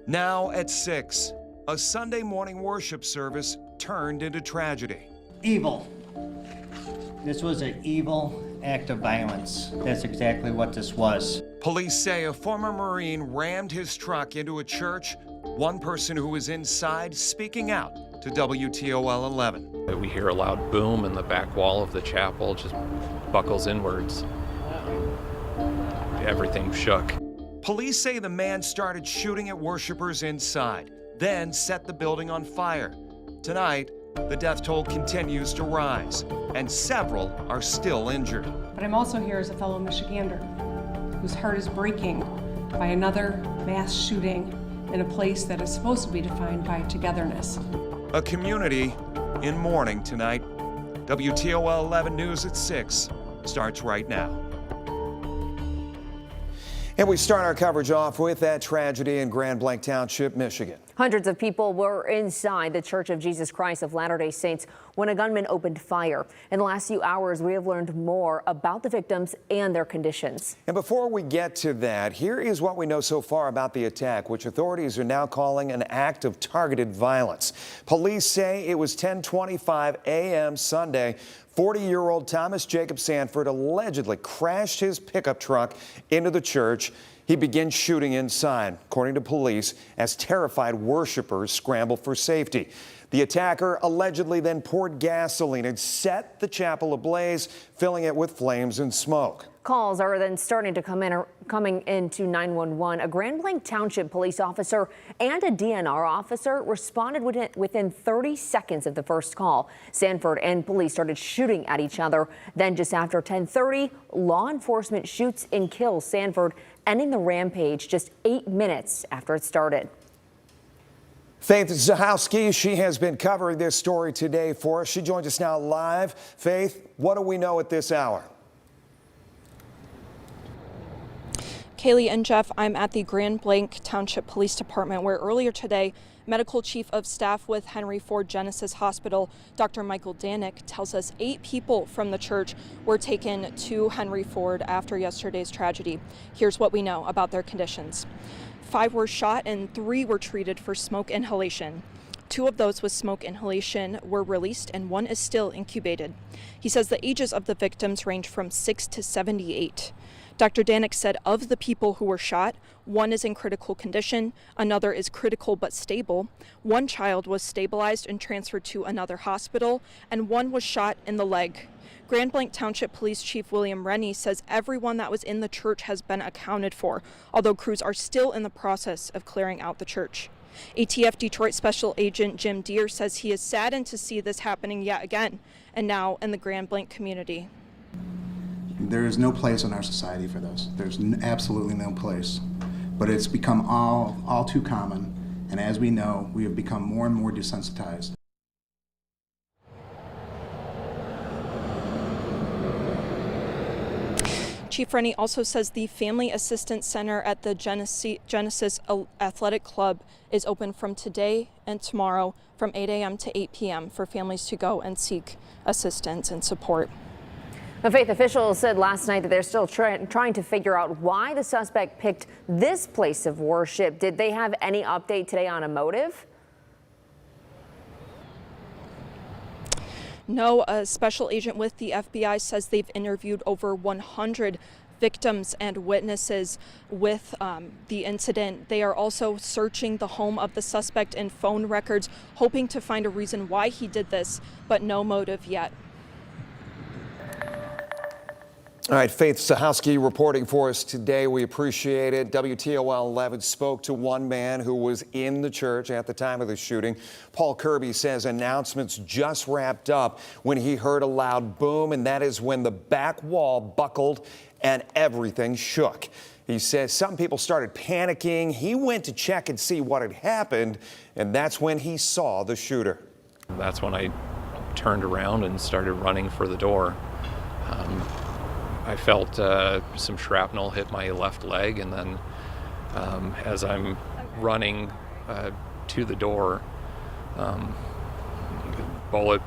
Now at 6, a Sunday morning worship service turned into tragedy. Evil. This was an evil act of violence. That's exactly what this was. Police say a former Marine rammed his truck into a church, one person who was inside speaking out to WTOL 11. We hear a loud boom and the back wall of the chapel just buckles inwards. Everything shook. Police say the man started shooting at worshipers inside, then set the building on fire. Tonight, the death toll continues to rise, and several are still injured. But I'm also here as a fellow Michigander whose heart is breaking by another mass shooting in a place that is supposed to be defined by togetherness. A community in mourning tonight. WTOL 11 News at 6 starts right now. And we start our coverage off with that tragedy in Grand Blanc Township, Michigan. Hundreds of people were inside the Church of Jesus Christ of Latter-day Saints when a gunman opened fire. In the last few hours, we have learned more about the victims and their conditions. And before we get to that, here is what we know so far about the attack, which authorities are now calling an act of targeted violence. Police say it was 10:25 a.m. Sunday. 40-year-old Thomas Jacob Sanford allegedly crashed his pickup truck into the church. He began shooting inside, according to police, as terrified worshipers scramble for safety. The attacker allegedly then poured gasoline and set the chapel ablaze, filling it with flames and smoke. Calls are then starting to coming into 911. A Grand Blanc Township police officer and a DNR officer responded within 30 seconds of the first call. Sanford and police started shooting at each other. Then just after 10:30, law enforcement shoots and kills Sanford, ending the rampage just 8 minutes after it started. Faith Zahowski, she has been covering this story today for us. She joins us now live. Faith, what do we know at this hour? Kaylee and Jeff, I'm at the Grand Blanc Township Police Department, where earlier today, Medical Chief of Staff with Henry Ford Genesis Hospital, Dr. Michael Danick, tells us 8 people from the church were taken to Henry Ford after yesterday's tragedy. Here's what we know about their conditions. 5 were shot and 3 were treated for smoke inhalation. 2 of those with smoke inhalation were released and 1 is still incubated. He says the ages of the victims range from 6 to 78. Dr. Danick said of the people who were shot, 1 is in critical condition, another is critical but stable, 1 child was stabilized and transferred to another hospital, and 1 was shot in the leg. Grand Blanc Township Police Chief William Rennie says everyone that was in the church has been accounted for, although crews are still in the process of clearing out the church. ATF Detroit Special Agent Jim Deere says he is saddened to see this happening yet again, and now in the Grand Blanc community. There is no place in our society for this. There's absolutely no place. But it's become all too common, and as we know, we have become more and more desensitized. Chief Rennie also says the Family Assistance Center at the Genesis Athletic Club is open from today and tomorrow from 8 a.m. to 8 p.m. for families to go and seek assistance and support. The faith officials said last night that they're still trying to figure out why the suspect picked this place of worship. Did they have any update today on a motive? No, a special agent with the FBI says they've interviewed over 100 victims and witnesses with the incident. They are also searching the home of the suspect and phone records, hoping to find a reason why he did this, but no motive yet. All right, Faith Zahowski reporting for us today. We appreciate it. WTOL 11 spoke to one man who was in the church at the time of the shooting. Paul Kirby says announcements just wrapped up when he heard a loud boom, and that is when the back wall buckled and everything shook. He says some people started panicking. He went to check and see what had happened, and that's when he saw the shooter. That's when I turned around and started running for the door. I felt some shrapnel hit my left leg, and then as I'm running to the door, bullet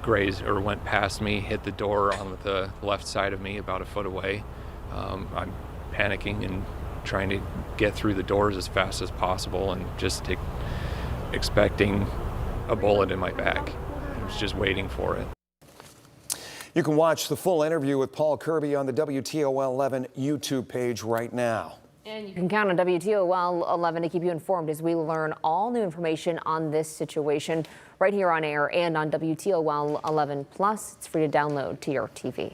grazed or went past me, hit the door on the left side of me about a foot away. I'm panicking and trying to get through the doors as fast as possible and just expecting a bullet in my back. I was just waiting for it. You can watch the full interview with Paul Kirby on the WTOL 11 YouTube page right now. And you can count on WTOL 11 to keep you informed as we learn all new information on this situation right here on air and on WTOL 11 Plus. It's free to download to your TV.